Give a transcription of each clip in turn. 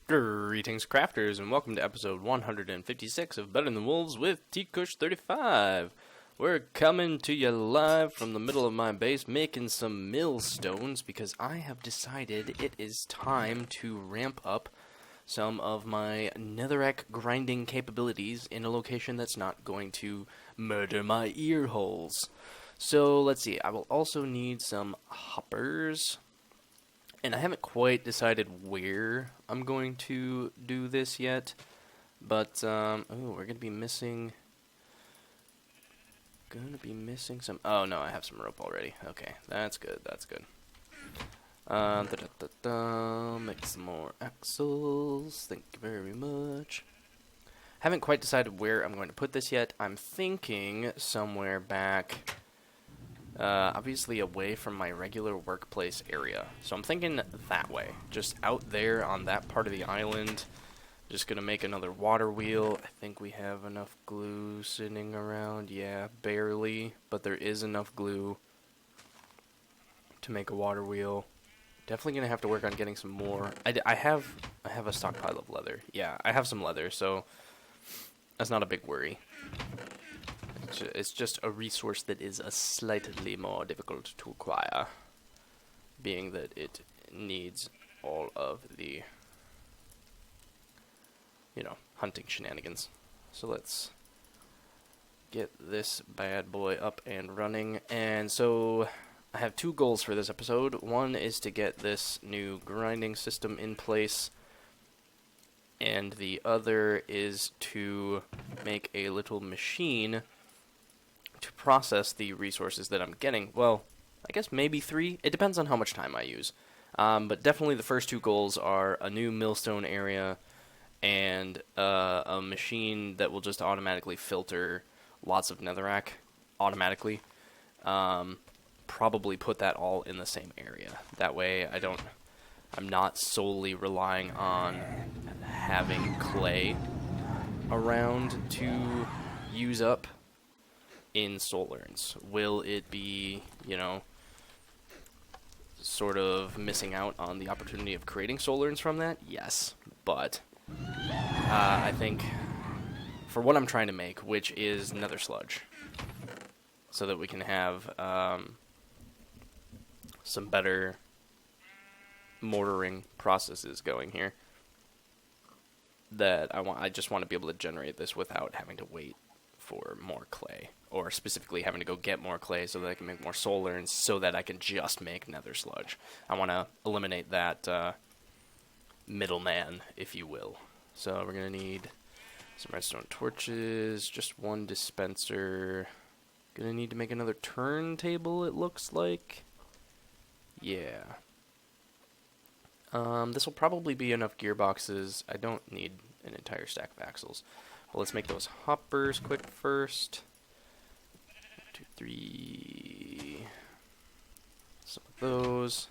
Greetings, crafters, and welcome to episode 156 of Better Than Wolves with T-Kush35. We're coming to you live from the middle of my base, making some millstones, because I have decided it is time to ramp up some of my netherrack grinding capabilities in a location that's not going to murder my ear holes. So, let's see, I will also need some hoppers. And I haven't quite decided where I'm going to do this yet, but we're gonna be missing some. Oh no, I have some rope already. Okay, that's good. That's good. Make some more axles. Thank you very much. Haven't quite decided where I'm going to put this yet. I'm thinking somewhere back. Obviously away from my regular workplace area. So I'm thinking that way. Just out there on that part of the island. Just gonna make another water wheel. I think we have enough glue sitting around. Yeah, barely. But there is enough glue to make a water wheel. Definitely gonna have to work on getting some more. I have a stockpile of leather. Yeah, I have some leather, so that's not a big worry. It's just a resource that is a slightly more difficult to acquire, being that it needs all of the, hunting shenanigans. So let's get this bad boy up and running. And so I have two goals for this episode. One is to get this new grinding system in place, and the other is to make a little machine to process the resources that I'm getting. Well, I guess maybe 3. It depends on how much time I use. But definitely the first two goals are a new millstone area and a machine that will just automatically filter lots of netherrack automatically. Probably put that all in the same area. That way I'm not solely relying on having clay around to use up in soul urns. Will it be, sort of missing out on the opportunity of creating soul urns from that? Yes, but I think for what I'm trying to make, which is nether sludge, so that we can have some better mortaring processes going here, that I just want to be able to generate this without having to wait for more clay, or specifically having to go get more clay so that I can make more soul urns so that I can just make nether sludge. I want to eliminate that middleman, if you will. So we're going to need some redstone torches, just one dispenser. Going to need to make another turntable, it looks like. Yeah. This will probably be enough gearboxes. I don't need an entire stack of axles. Well, let's make those hoppers quick first. 1, 2, 3. Some of those.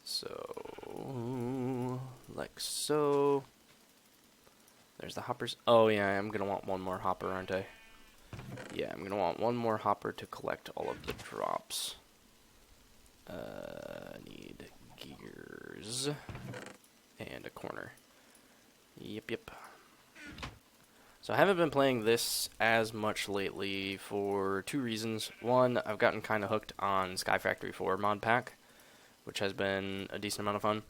So, like so. There's the hoppers. Oh, yeah, I'm going to want one more hopper, aren't I? Yeah, I'm going to want one more hopper to collect all of the drops. I need gears. And a corner. Yep. So I haven't been playing this as much lately for 2 reasons. One, I've gotten kind of hooked on Sky Factory 4 mod pack, which has been a decent amount of fun.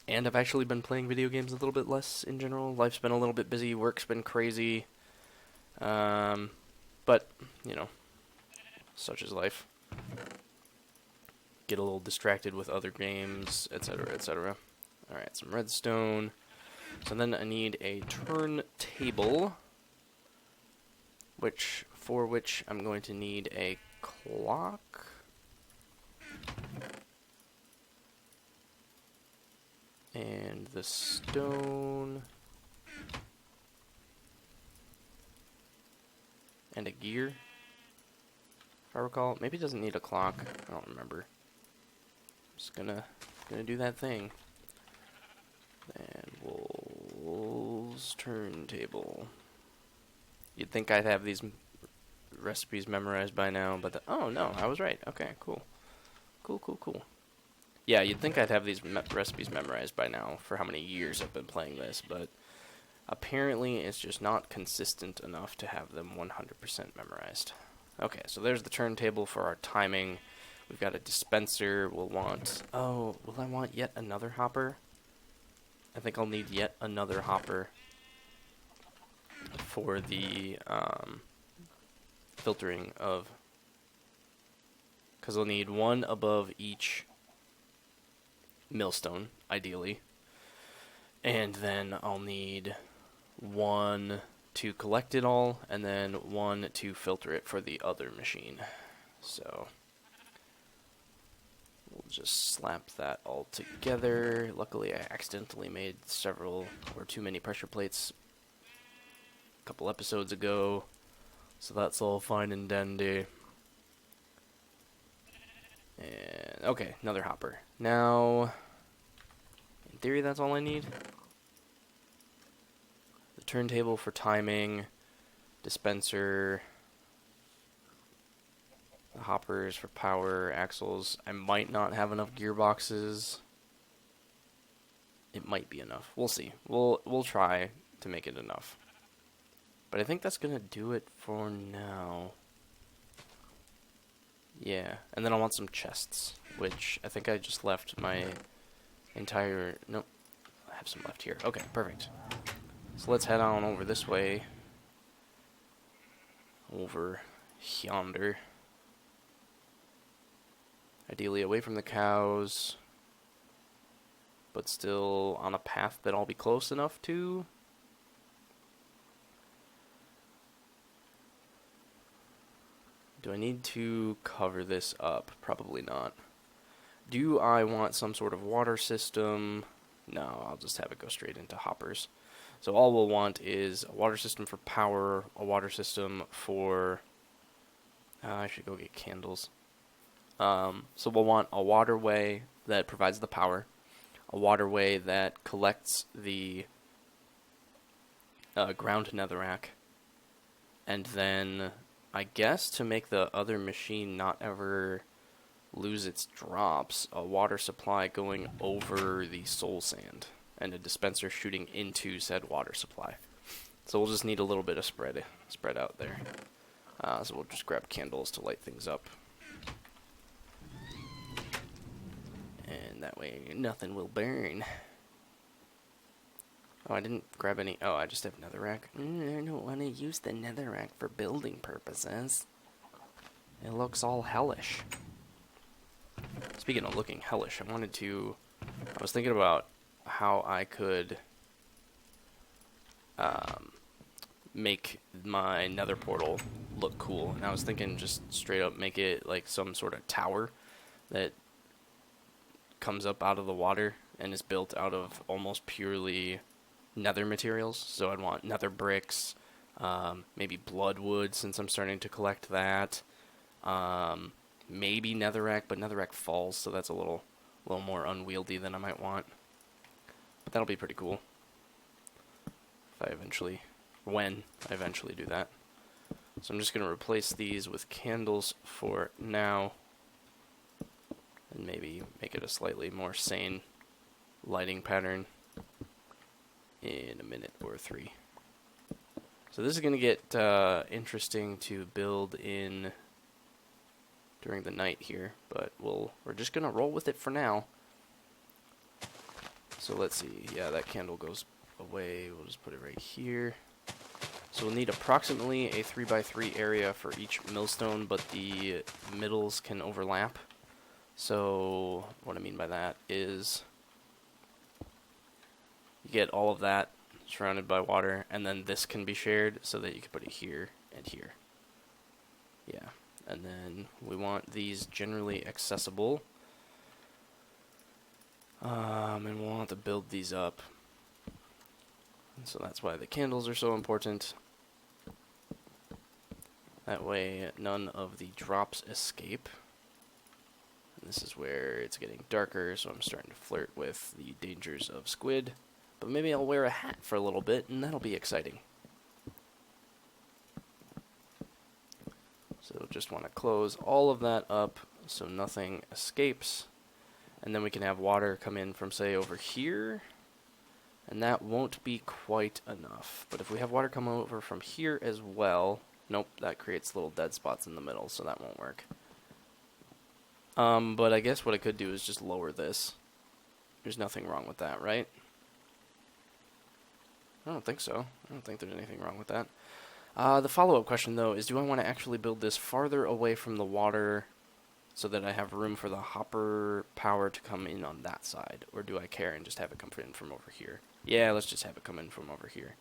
And I've actually been playing video games a little bit less in general. Life's been a little bit busy, work's been crazy. But, such is life. Get a little distracted with other games, etc., etc. Alright, some redstone. So then I need a turntable, for which I'm going to need a clock. And the stone. And a gear, if I recall. Maybe it doesn't need a clock. I don't remember. I'm just gonna do that thing. And Wolves turntable. You'd think I'd have these recipes memorized by now, but oh no, I was right. Okay, cool. Yeah, you'd think I'd have these recipes memorized by now for how many years I've been playing this, but apparently it's just not consistent enough to have them 100% memorized. Okay, so there's the turntable for our timing. We've got a dispenser. We'll want... Oh, will I want yet another hopper? I think I'll need yet another hopper for the filtering of... Because I'll need one above each millstone, ideally. And then I'll need one to collect it all, and then one to filter it for the other machine. So we'll just slap that all together. Luckily, I accidentally made several or too many pressure plates a couple episodes ago, so that's all fine and dandy. And okay, another hopper. Now, in theory, that's all I need. The turntable for timing, dispenser, the hoppers for power, axles. I might not have enough gearboxes. It might be enough. We'll see. We'll try to make it enough. But I think that's gonna do it for now. Yeah, and then I want some chests, which I think I just left my entire... Nope, I have some left here. Okay, perfect. So let's head on over this way. Over yonder. Ideally away from the cows, but still on a path that I'll be close enough to. Do I need to cover this up? Probably not. Do I want some sort of water system? No, I'll just have it go straight into hoppers. So all we'll want is a water system for power, a water system for... I should go get candles. So we'll want a waterway that provides the power, a waterway that collects the ground netherrack, and then I guess to make the other machine not ever lose its drops, a water supply going over the soul sand, and a dispenser shooting into said water supply. So we'll just need a little bit of spread out there. So we'll just grab candles to light things up. And that way nothing will burn. Oh, I didn't grab any. Oh, I just have netherrack. I don't want to use the netherrack for building purposes. It looks all hellish. Speaking of looking hellish, I was thinking about how I could make my nether portal look cool. And I was thinking just straight up make it like some sort of tower that comes up out of the water and is built out of almost purely nether materials. So I'd want nether bricks, maybe bloodwood since I'm starting to collect that, maybe netherrack, but netherrack falls, so that's a little more unwieldy than I might want. But that'll be pretty cool when I eventually do that. So I'm just going to replace these with candles for now, and maybe make it a slightly more sane lighting pattern in a minute or three. So this is going to get interesting to build in during the night here, but we're just going to roll with it for now. So let's see. Yeah, that candle goes away. We'll just put it right here. So we'll need approximately a 3x3 area for each millstone, but the middles can overlap. So what I mean by that is you get all of that surrounded by water, and then this can be shared so that you can put it here and here. Yeah, and then we want these generally accessible. And we'll want to build these up. And so that's why the candles are so important. That way none of the drops escape. And this is where it's getting darker, so I'm starting to flirt with the dangers of squid. But maybe I'll wear a hat for a little bit, and that'll be exciting. So just want to close all of that up so nothing escapes. And then we can have water come in from, say, over here. And that won't be quite enough. But if we have water come over from here as well... Nope, that creates little dead spots in the middle, so that won't work. But I guess what I could do is just lower this. There's nothing wrong with that, right? I don't think so. I don't think there's anything wrong with that. The follow-up question, though, is do I want to actually build this farther away from the water so that I have room for the hopper power to come in on that side? Or do I care and just have it come in from over here? Yeah, let's just have it come in from over here.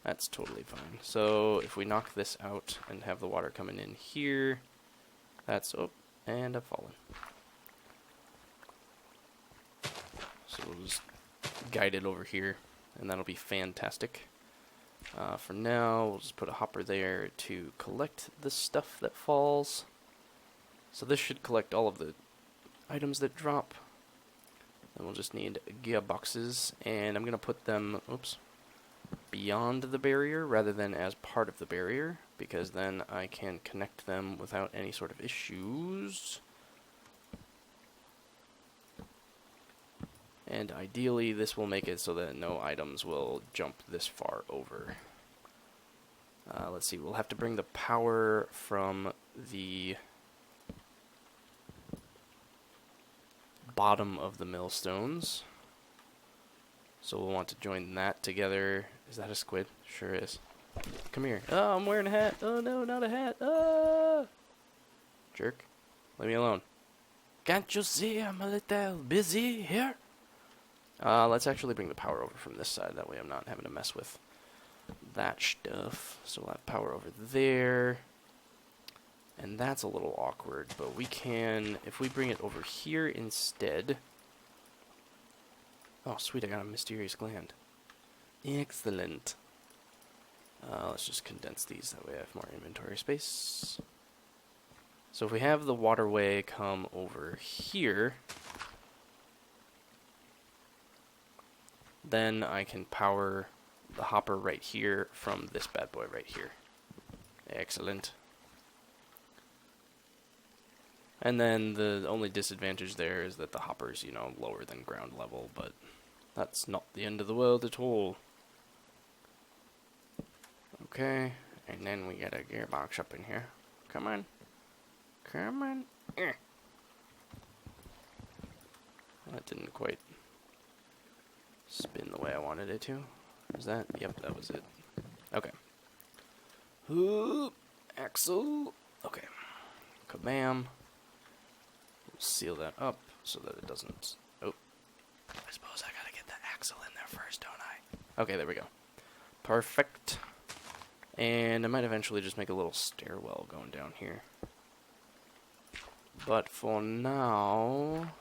That's totally fine. So if we knock this out and have the water coming in here, that's... Oh, and I've fallen. So we'll just guide it over here, and that'll be fantastic. For now, we'll just put a hopper there to collect the stuff that falls. So this should collect all of the items that drop. Then we'll just need gearboxes, and I'm going to put them, oops, beyond the barrier rather than as part of the barrier, because then I can connect them without any sort of issues. And ideally, this will make it so that no items will jump this far over. Let's see, we'll have to bring the power from the bottom of the millstones. So we'll want to join that together. Is that a squid? Sure is. Come here. Oh, I'm wearing a hat. Oh no, not a hat. Ah! Jerk. Leave me alone. Can't you see I'm a little busy here? Let's actually bring the power over from this side. That way I'm not having to mess with that stuff. So we'll have power over there. And that's a little awkward, but we can, if we bring it over here instead. Oh, sweet, I got a mysterious gland. Excellent. Let's just condense these, that way I have more inventory space. So if we have the waterway come over here, then I can power the hopper right here from this bad boy right here. Excellent. And then the only disadvantage there is that the hopper's, you know, lower than ground level, but that's not the end of the world at all. Okay, and then we get a gearbox up in here. Come on. Come on. That didn't quite spin the way I wanted it to. Is that? Yep, that was it. Okay. Oop, Axle. Okay. Kabam. We'll seal that up so that it doesn't... Oh. I suppose I gotta get the axle in there first, don't I? Okay, there we go. Perfect. And I might eventually just make a little stairwell going down here. But for now...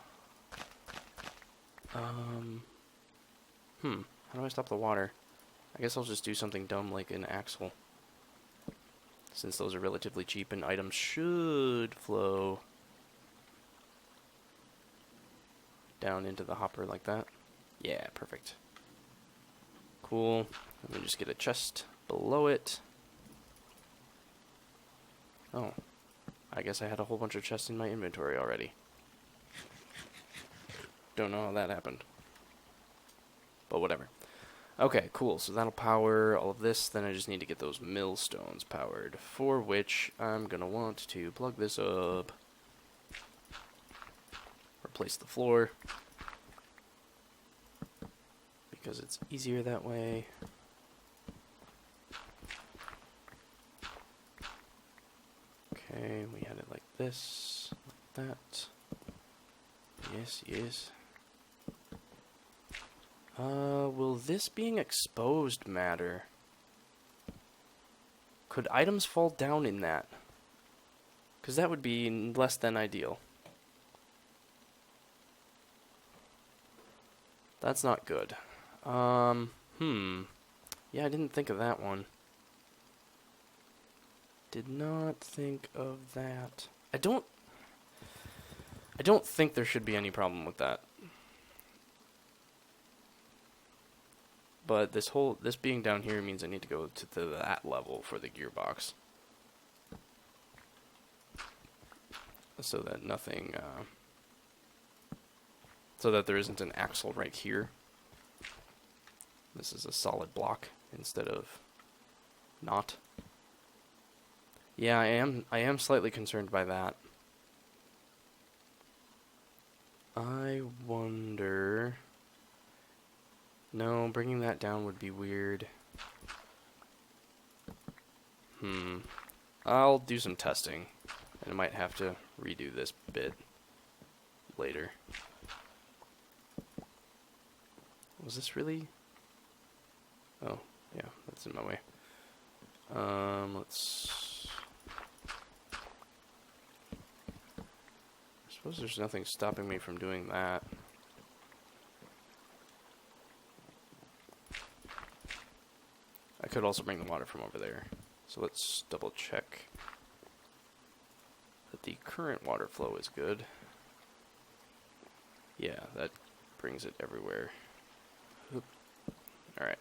How do I stop the water? I guess I'll just do something dumb like an axle. Since those are relatively cheap and items should flow down into the hopper like that. Yeah, perfect. Cool. Let me just get a chest below it. Oh. I guess I had a whole bunch of chests in my inventory already. Don't know how that happened. But whatever. Okay, cool. So that'll power all of this. Then I just need to get those millstones powered. For which I'm going to want to plug this up. Replace the floor. Because it's easier that way. Okay, we had it like this. Like that. Yes, yes. Will this being exposed matter? Could items fall down in that? Because that would be less than ideal. That's not good. Yeah, I didn't think of that one. Did not think of that. I don't think there should be any problem with that. But this being down here means I need to go to that level for the gearbox. So that nothing so that there isn't an axle right here. This is a solid block instead of not. Yeah, I am slightly concerned by that. I wonder... No, bringing that down would be weird. I'll do some testing, and I might have to redo this bit later. Was this really... Oh, yeah, that's in my way. Let's... I suppose there's nothing stopping me from doing that. I could also bring the water from over there. So let's double check that the current water flow is good. Yeah, that brings it everywhere. Alright.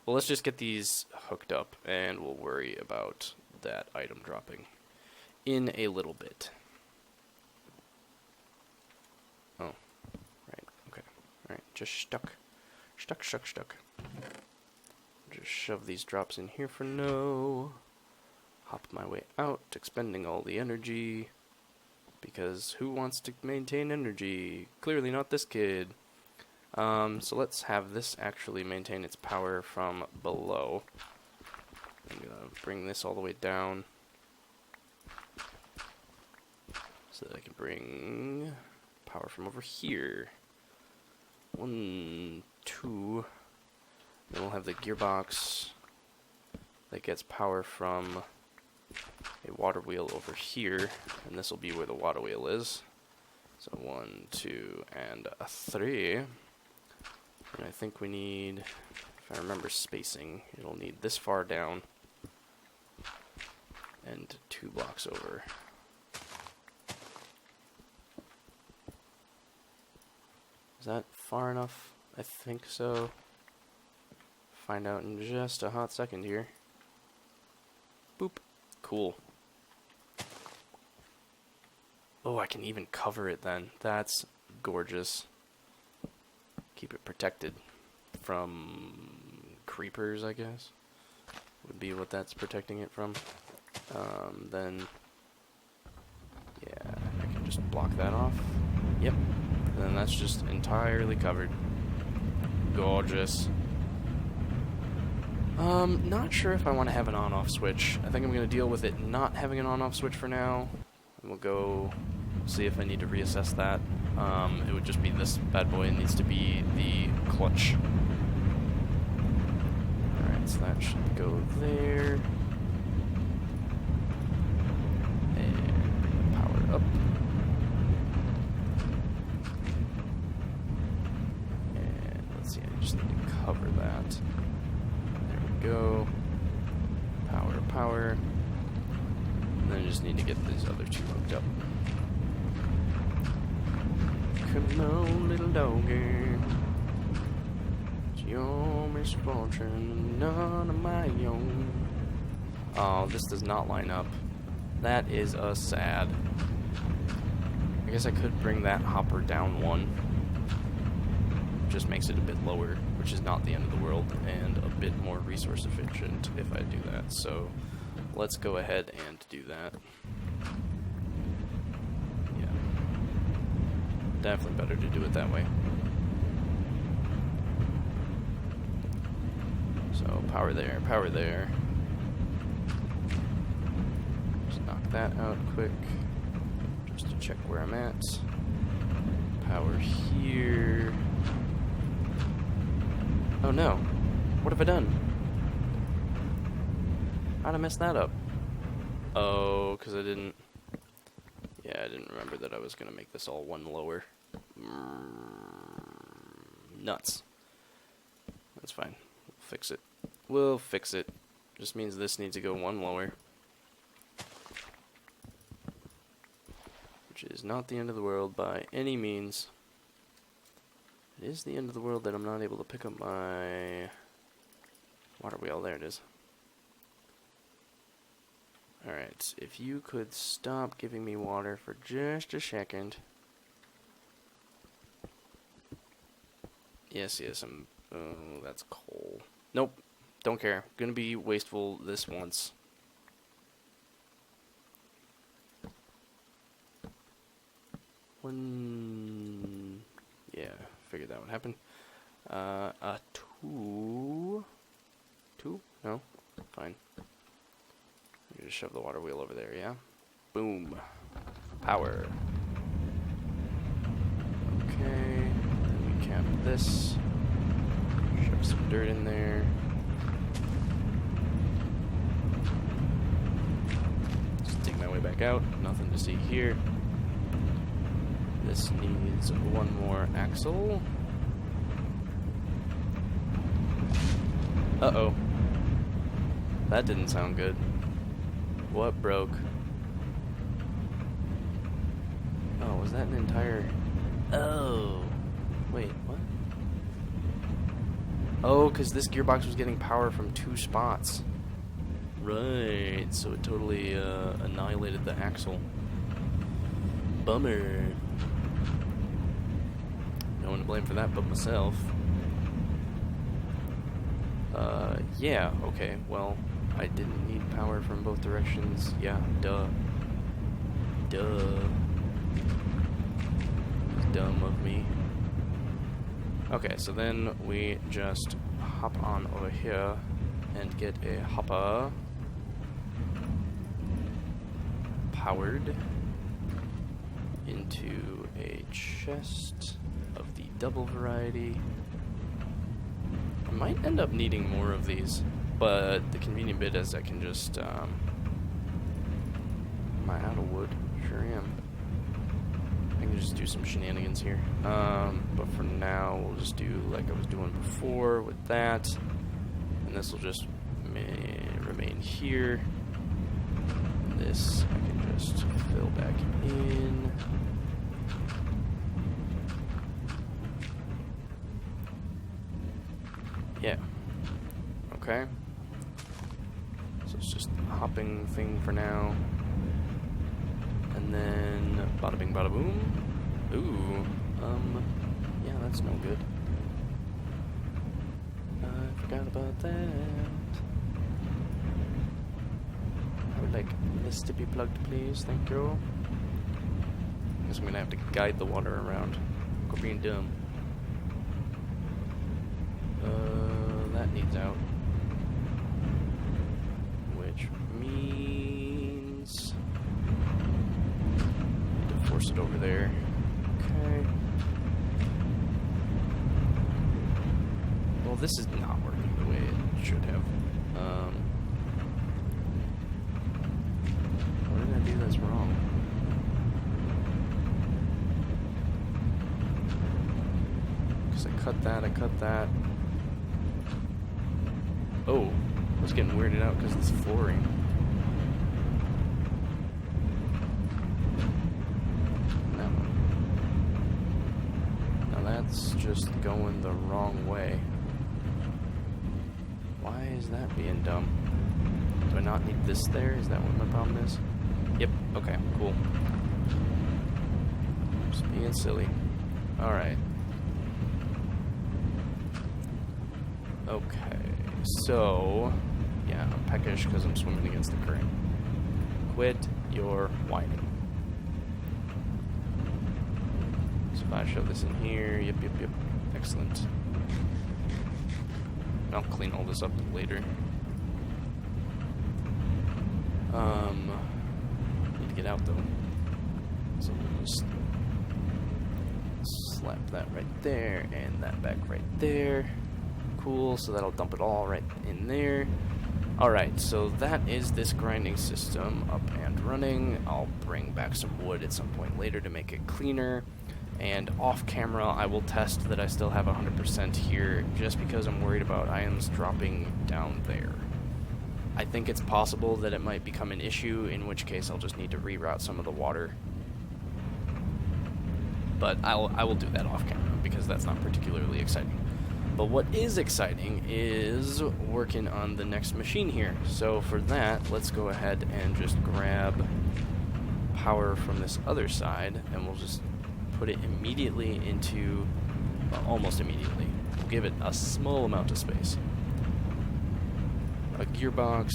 Well, let's just get these hooked up, and we'll worry about that item dropping in a little bit. Oh, right, okay. Alright, just stuck. Stuck. Just shove these drops in here for now. Hop my way out, expending all the energy. Because who wants to maintain energy? Clearly not this kid. So let's have this actually maintain its power from below. I'm gonna bring this all the way down so that I can bring power from over here. 1, 2. Then we'll have the gearbox that gets power from a water wheel over here, and this will be where the water wheel is. So 1, 2, and a 3. And I think we need, if I remember spacing, it'll need this far down and 2 blocks over. Is that far enough? I think so. Find out in just a hot second here. Boop. Cool. Oh, I can even cover it then. That's gorgeous. Keep it protected from creepers, I guess. Would be what that's protecting it from. Then, yeah, I can just block that off. Yep. And then that's just entirely covered. Gorgeous. Not sure if I want to have an on-off switch. I think I'm going to deal with it not having an on-off switch for now. And we'll go see if I need to reassess that. It would just be this bad boy. It needs to be the clutch. Alright, so that should go there. And power up. And let's see, I just need to cover that. Go. Power. And then I just need to get these other 2 hooked up. Come on, little doggy. It's your misfortune, none of my own. Oh, this does not line up. That is a sad. I guess I could bring that hopper down 1. Just makes it a bit lower, which is not the end of the world, and a bit more resource efficient if I do that. So let's go ahead and do that. Yeah. Definitely better to do it that way. So power there. Just knock that out quick, just to check where I'm at. Power here. Oh no, what have I done? How'd I mess that up? Oh, because I didn't remember that I was going to make this all 1 lower. Nuts. That's fine. We'll fix it. Just means this needs to go 1 lower. Which is not the end of the world by any means. It is the end of the world that I'm not able to pick up my water wheel. There it is. Alright, if you could stop giving me water for just a second. Yes, oh, that's coal. Nope, don't care. Gonna be wasteful this once. Yeah, figured that would happen. Two? No? Fine. You just shove the water wheel over there, yeah? Boom. Power. Okay, then we cap this. Shove some dirt in there. Just take my way back out. Nothing to see here. This needs one more axle. Uh-oh. That didn't sound good. What broke? Oh, was that an entire... Oh. Wait, what? Oh, because this gearbox was getting power from 2 spots. Right, so it totally annihilated the axle. Bummer. No one to blame for that but myself. Yeah, okay, well, I didn't need power from both directions. Yeah, duh. It's dumb of me. Okay, so then we just hop on over here and get a hopper powered into a chest of the double variety. I might end up needing more of these, but the convenient bit is I can just, am I out of wood? Sure am. I can just do some shenanigans here. But for now, we'll just do like I was doing before with that. And this will just remain here. And this I can just fill back in. Yeah. Okay. So it's just a hopping thing for now. And then bada bing bada boom. Ooh. Yeah, that's no good. I forgot about that. I would like this to be plugged, please. Thank you. Guess I'm gonna have to guide the water around. Quit being dumb. That needs out. Which means I need to force it over there. Okay. Well, this is not working the way it should have. What did I do that's wrong? Because I cut that. Oh, I was getting weirded out because it's flooring. That one. Now that's just going the wrong way. Why is that being dumb? Do I not need this there? Is that what my problem is? Yep, okay, cool. Just being silly. Alright. Okay. So, yeah, I'm peckish because I'm swimming against the current. Quit your whining. So if I shove this in here, yep. Excellent. I'll clean all this up later. Need to get out though. So we'll just slap that right there and that back right there. Cool, so that'll dump it all right in there. Alright, so that is this grinding system up and running. I'll bring back some wood at some point later to make it cleaner. And off camera, I will test that I still have 100% here, just because I'm worried about items dropping down there. I think it's possible that it might become an issue, in which case I'll just need to reroute some of the water. But I will do that off camera, because that's not particularly exciting. But what is exciting is working on the next machine here. So for that, let's go ahead and just grab power from this other side, and we'll just put it immediately into, well, almost immediately, give it a small amount of space. A gearbox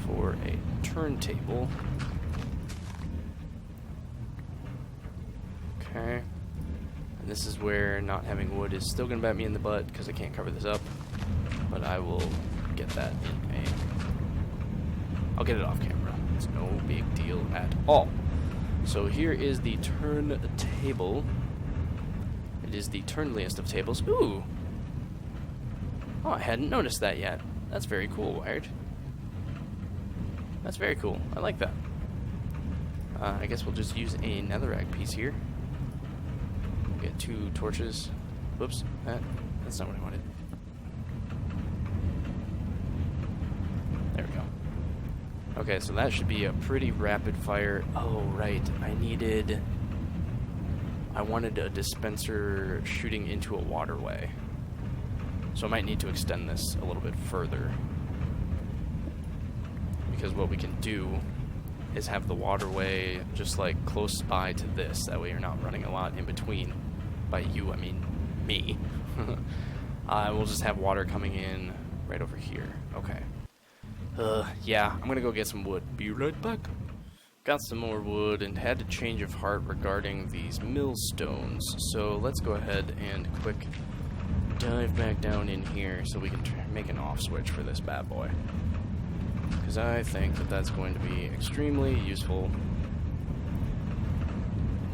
for a turntable. Okay. And this is where not having wood is still going to bite me in the butt because I can't cover this up. But I will get that in a... I'll get it off camera. It's no big deal at all. So here is the turntable. It is the turnliest of tables. Ooh! Oh, I hadn't noticed that yet. That's very cool, Wired. That's very cool. I like that. I guess we'll just use a netherrack piece here. Get 2 torches. Whoops. That's not what I wanted. There we go. Okay, so that should be a pretty rapid fire. Oh, right. I wanted a dispenser shooting into a waterway. So I might need to extend this a little bit further. Because what we can do is have the waterway just like close by to this. That way you're not running a lot in between. By you, I mean me. We'll just have water coming in right over here. Okay. Yeah, I'm gonna go get some wood. Be right back. Got some more wood and had a change of heart regarding these millstones. So let's go ahead and quick dive back down in here so we can make an off switch for this bad boy. Because I think that that's going to be extremely useful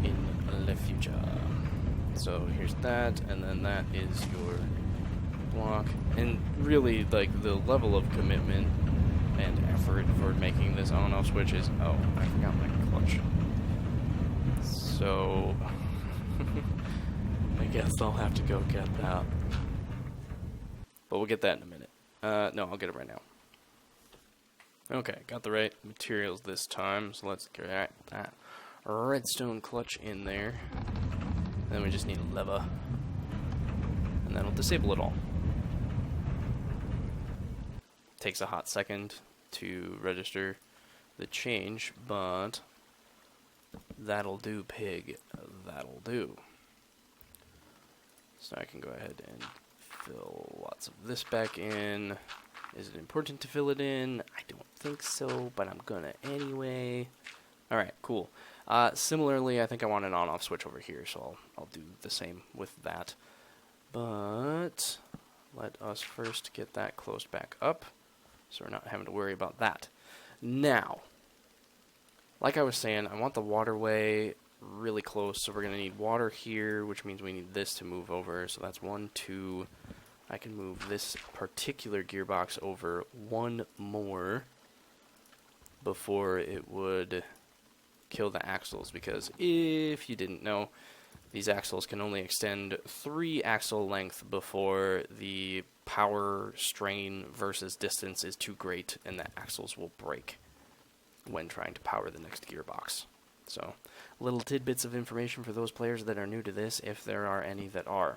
in the future. So here's that, and then that is your block. And really, like, the level of commitment and effort for making this on-off switch is... Oh, I forgot my clutch. So... I guess I'll have to go get that. But we'll get that in a minute. No, I'll get it right now. Okay, got the right materials this time, so let's get that redstone clutch in there. Then we just need a lever. And that'll disable it all. Takes a hot second to register the change, but that'll do, pig. That'll do. So I can go ahead and fill lots of this back in. Is it important to fill it in? I don't think so, but I'm gonna anyway. Alright, cool. Similarly, I think I want an on-off switch over here, so I'll do the same with that. But let us first get that closed back up, so we're not having to worry about that. Now, like I was saying, I want the waterway really close, so we're going to need water here, which means we need this to move over. So that's 1, 2. I can move this particular gearbox over 1 more before it would kill the axles, because if you didn't know, these axles can only extend 3 axle length before the power strain versus distance is too great and the axles will break when trying to power the next gearbox. So, little tidbits of information for those players that are new to this, if there are any that are.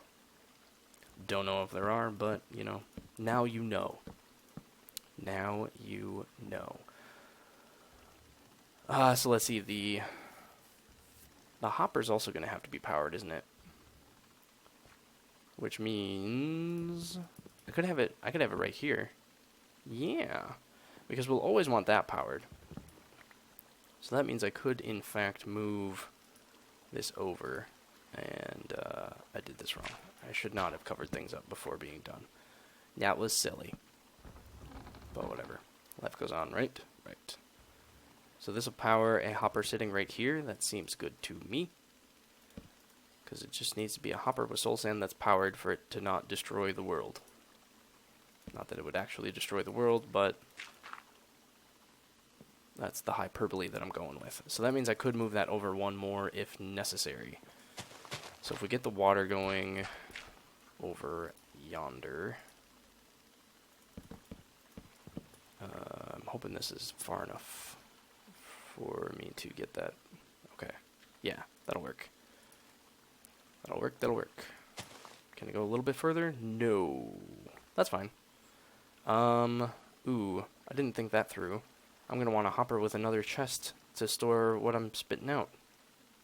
Don't know if there are, but, you know, now you know. Now you know. So let's see, the hopper's also going to have to be powered, isn't it? Which means I could have it right here. Yeah, because we'll always want that powered. So that means I could, in fact, move this over. And I did this wrong. I should not have covered things up before being done. That was silly. But whatever. Life goes on, right? Right. So this will power a hopper sitting right here. That seems good to me. Because it just needs to be a hopper with soul sand that's powered for it to not destroy the world. Not that it would actually destroy the world, but that's the hyperbole that I'm going with. So that means I could move that over 1 more if necessary. So if we get the water going over yonder, I'm hoping this is far enough for me to get that. Okay, yeah, that'll work. That'll work, that'll work. Can I go a little bit further? No. That's fine. Ooh, I didn't think that through. I'm going to want a hopper with another chest to store what I'm spitting out.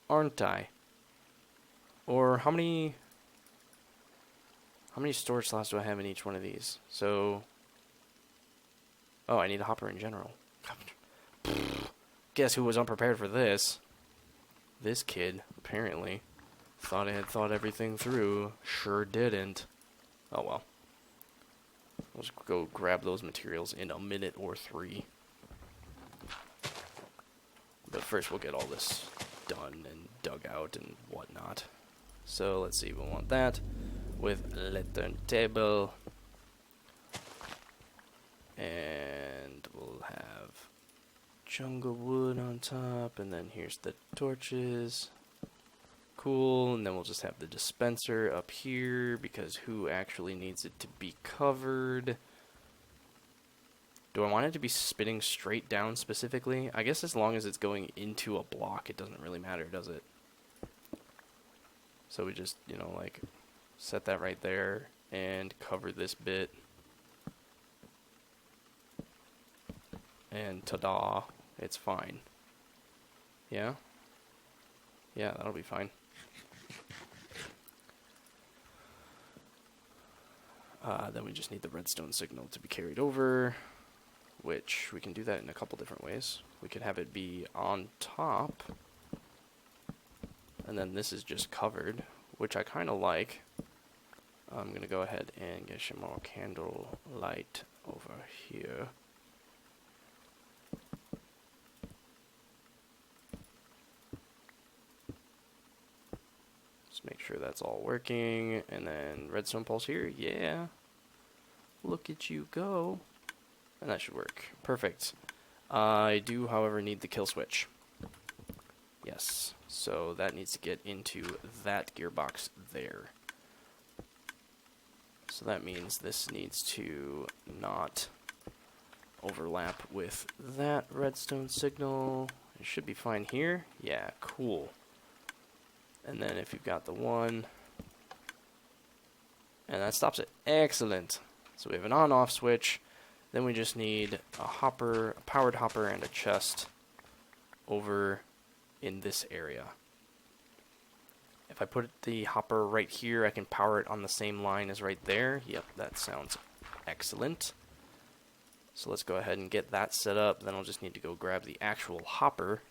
Aren't I? Or how many How many storage slots do I have in each one of these? So, oh, I need a hopper in general. Guess who was unprepared for this? This kid, apparently. Thought I had thought everything through. Sure didn't. Oh well. Let's go grab those materials in a minute or 3. But first we'll get all this done and dug out and whatnot. So let's see, we'll want that with letter table. And we'll have jungle wood on top, and then here's the torches. Cool, and then we'll just have the dispenser up here, because who actually needs it to be covered? Do I want it to be spinning straight down specifically? I guess as long as it's going into a block, it doesn't really matter, does it? So we just, you know, like, set that right there, and cover this bit. And ta-da, it's fine. Yeah? Yeah, that'll be fine. Then we just need the redstone signal to be carried over, which we can do that in a couple different ways. We could have it be on top, and then this is just covered, which I kind of like. I'm going to go ahead and get some more candle light over here. Just make sure that's all working, and then redstone pulse here, yeah. Look at you go. And that should work. Perfect. I do, however, need the kill switch. Yes. So that needs to get into that gearbox there. So that means this needs to not overlap with that redstone signal. It should be fine here. Yeah, cool. And then if you've got the one, and that stops it. Excellent. So we have an on-off switch. Then we just need a hopper, a powered hopper, and a chest over in this area. If I put the hopper right here, I can power it on the same line as right there. Yep, that sounds excellent. So let's go ahead and get that set up. Then I'll just need to go grab the actual hopper.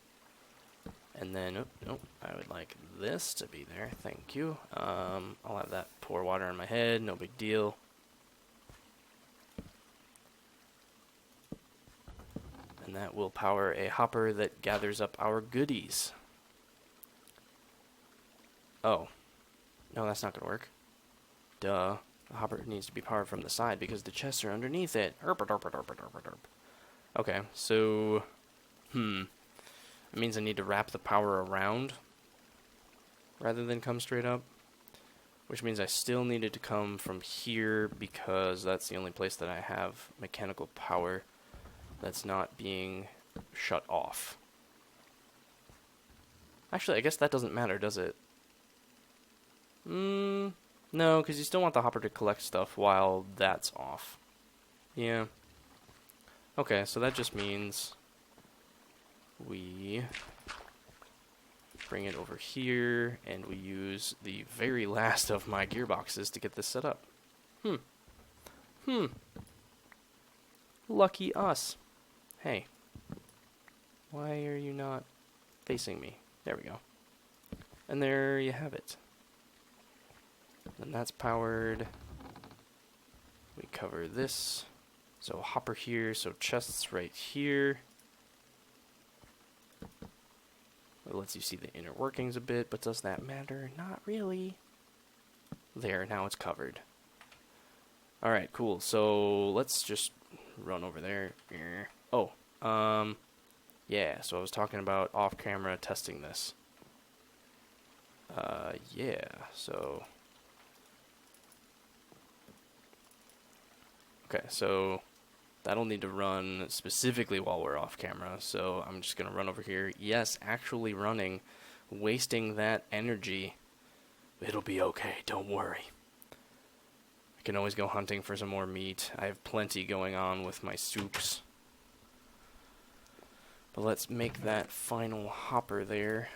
And then, oh, I would like this to be there. Thank you. I'll have that pour water on my head. No big deal. And that will power a hopper that gathers up our goodies. Oh. No, that's not going to work. Duh. The hopper needs to be powered from the side because the chests are underneath it. Okay, so... It means I need to wrap the power around rather than come straight up. Which means I still need it to come from here because that's the only place that I have mechanical power that's not being shut off. Actually, I guess that doesn't matter, does it? No, because you still want the hopper to collect stuff while that's off. Yeah. Okay, so that just means we bring it over here, and we use the very last of my gearboxes to get this set up. Lucky us. Hey. Why are you not facing me? There we go. And there you have it. And that's powered. We cover this. So hopper here, so chests right here. It lets you see the inner workings a bit, but does that matter? Not really. There, now it's covered. Alright, cool. So let's just run over there. Oh, yeah, so I was talking about off-camera testing this. Yeah, so... Okay, so that'll need to run specifically while we're off camera, so I'm just going to run over here. Yes, actually running, wasting that energy. It'll be okay, don't worry. I can always go hunting for some more meat. I have plenty going on with my soups. But let's make that final hopper there.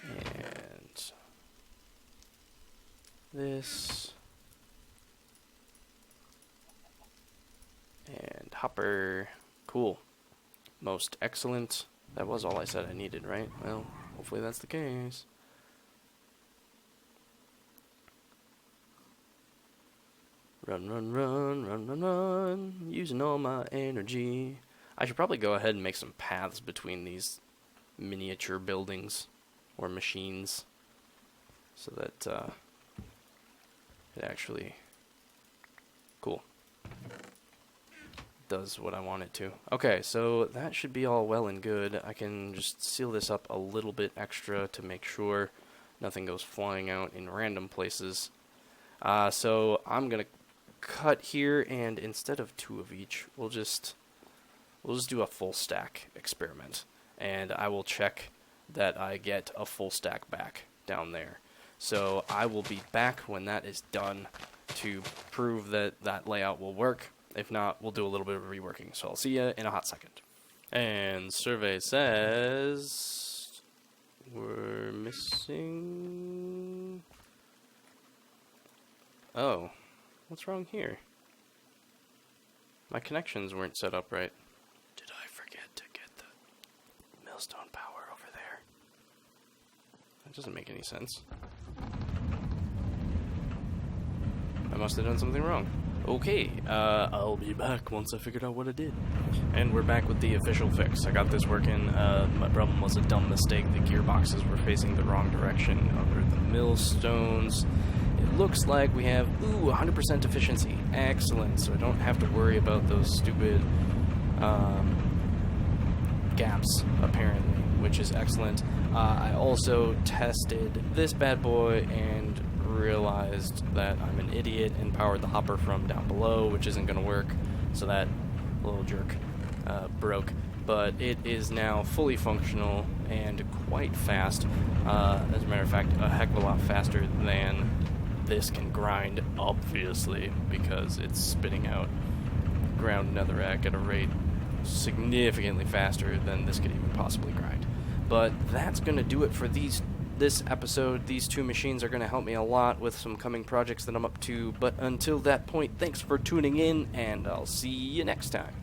And this. And hopper. Cool. Most excellent. That was all I said I needed, right? Well, hopefully that's the case. Run, run, run, run, run, run. Using all my energy. I should probably go ahead and make some paths between these miniature buildings or machines so that it actually does what I want it to. Okay, so that should be all well and good. I can just seal this up a little bit extra to make sure nothing goes flying out in random places. So I'm gonna cut here, and instead of 2 of each, we'll just do a full stack experiment, and I will check that I get a full stack back down there. So I will be back when that is done to prove that that layout will work. If not, we'll do a little bit of reworking. So I'll see you in a hot second. And survey says we're missing... Oh, what's wrong here? My connections weren't set up right. Did I forget to get the millstone power over there? That doesn't make any sense. I must have done something wrong. Okay, I'll be back once I figured out what I did. And we're back with the official fix. I got this working. My problem was a dumb mistake. The gearboxes were facing the wrong direction under the millstones. It looks like we have, 100% efficiency. Excellent. So I don't have to worry about those stupid gaps, apparently, which is excellent. I also tested this bad boy and realized that I'm an idiot and powered the hopper from down below, which isn't going to work, so that little jerk broke. But it is now fully functional and quite fast. As a matter of fact, a heck of a lot faster than this can grind, obviously, because it's spitting out ground netherrack at a rate significantly faster than this could even possibly grind. But that's going to do it for this episode. These 2 machines are going to help me a lot with some coming projects that I'm up to. But until that point, thanks for tuning in, and I'll see you next time.